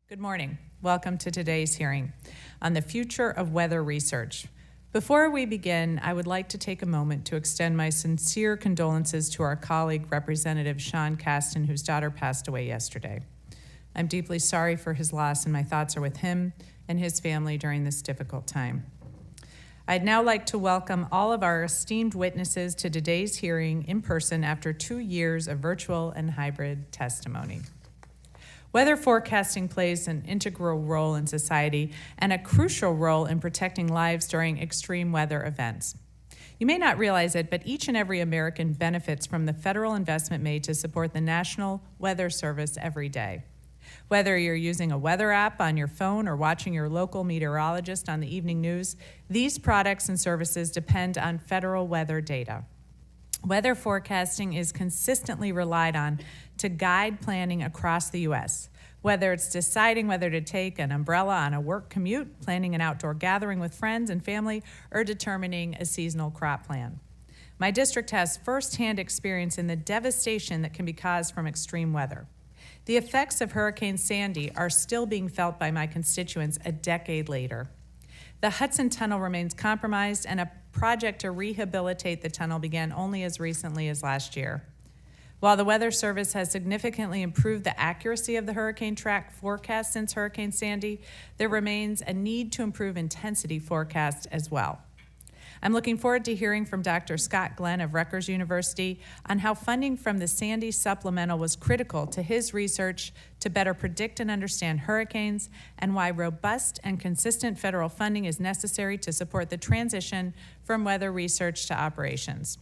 Good morning. Welcome to today's hearing on the future of weather research. Before we begin, I would like to take a moment to extend my sincere condolences to our colleague, Representative Sean Casten, whose daughter passed away yesterday. I'm deeply sorry for his loss, and my thoughts are with him and his family during this difficult time. I'd now like to welcome all of our esteemed witnesses to today's hearing in person after 2 years of virtual and hybrid testimony. Weather forecasting plays an integral role in society and a crucial role in protecting lives during extreme weather events. You may not realize it, but each and every American benefits from the federal investment made to support the National Weather Service every day. Whether you're using a weather app on your phone or watching your local meteorologist on the evening news, these products and services depend on federal weather data. Weather forecasting is consistently relied on to guide planning across the U.S., whether it's deciding whether to take an umbrella on a work commute, planning an outdoor gathering with friends and family, or determining a seasonal crop plan. My district has firsthand experience in the devastation that can be caused from extreme weather. The effects of Hurricane Sandy are still being felt by my constituents a decade later. The Hudson Tunnel remains compromised, and a project to rehabilitate the tunnel began only as recently as last year. While the Weather Service has significantly improved the accuracy of the hurricane track forecast since Hurricane Sandy, there remains a need to improve intensity forecast as well. I'm looking forward to hearing from Dr. Scott Glenn of Rutgers University on how funding from the Sandy supplemental was critical to his research to better predict and understand hurricanes, and why robust and consistent federal funding is necessary to support the transition from weather research to operations.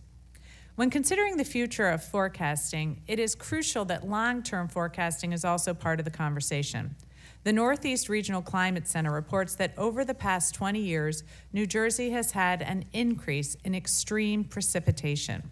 When considering the future of forecasting, it is crucial that long-term forecasting is also part of the conversation. The Northeast Regional Climate Center reports that over the past 20 years, New Jersey has had an increase in extreme precipitation.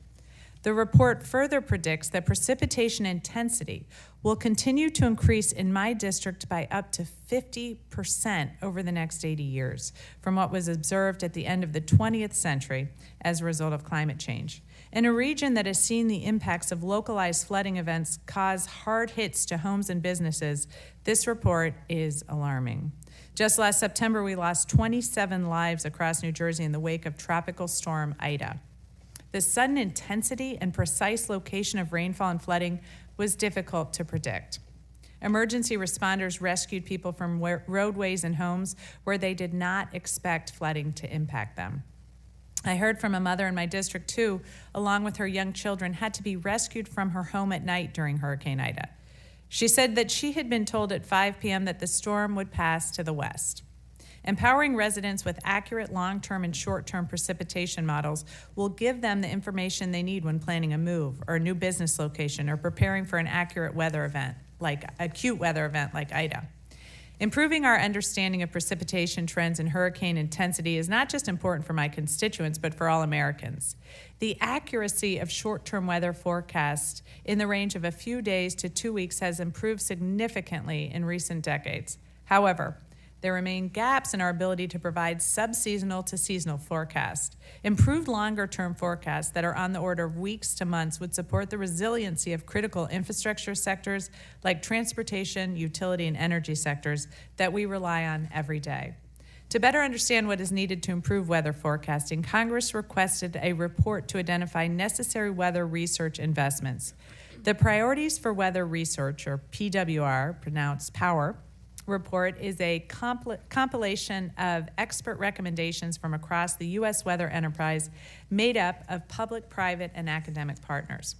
The report further predicts that precipitation intensity will continue to increase in my district by up to 50% over the next 80 years, from what was observed at the end of the 20th century as a result of climate change. In a region that has seen the impacts of localized flooding events cause hard hits to homes and businesses, this report is alarming. Just last September, we lost 27 lives across New Jersey in the wake of Tropical Storm Ida. The sudden intensity and precise location of rainfall and flooding was difficult to predict. Emergency responders rescued people from roadways and homes where they did not expect flooding to impact them. I heard from a mother in my district who, along with her young children, had to be rescued from her home at night during Hurricane Ida. She said that she had been told at 5 p.m. that the storm would pass to the west. Empowering residents with accurate long-term and short-term precipitation models will give them the information they need when planning a move or a new business location or preparing for an acute weather event like Ida. Improving our understanding of precipitation trends and hurricane intensity is not just important for my constituents, but for all Americans. The accuracy of short-term weather forecasts in the range of a few days to 2 weeks has improved significantly in recent decades. However, there remain gaps in our ability to provide sub-seasonal to seasonal forecasts. Improved longer-term forecasts that are on the order of weeks to months would support the resiliency of critical infrastructure sectors like transportation, utility, and energy sectors that we rely on every day. To better understand what is needed to improve weather forecasting, Congress requested a report to identify necessary weather research investments. The Priorities for Weather Research, or PWR, pronounced POWER, report is a compilation of expert recommendations from across the U.S. weather enterprise made up of public, private, and academic partners.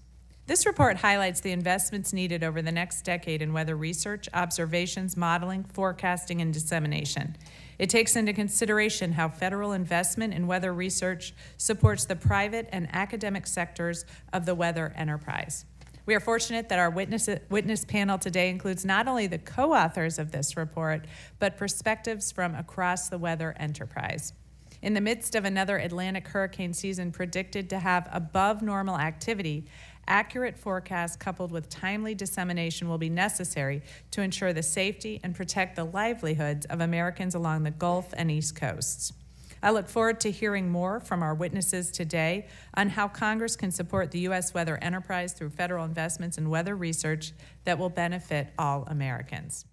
This report highlights the investments needed over the next decade in weather research, observations, modeling, forecasting, and dissemination. It takes into consideration how federal investment in weather research supports the private and academic sectors of the weather enterprise. We are fortunate that our witness panel today includes not only the co-authors of this report, but perspectives from across the weather enterprise. In the midst of another Atlantic hurricane season predicted to have above normal activity, accurate forecasts coupled with timely dissemination will be necessary to ensure the safety and protect the livelihoods of Americans along the Gulf and East Coasts. I look forward to hearing more from our witnesses today on how Congress can support the U.S. weather enterprise through federal investments in weather research that will benefit all Americans.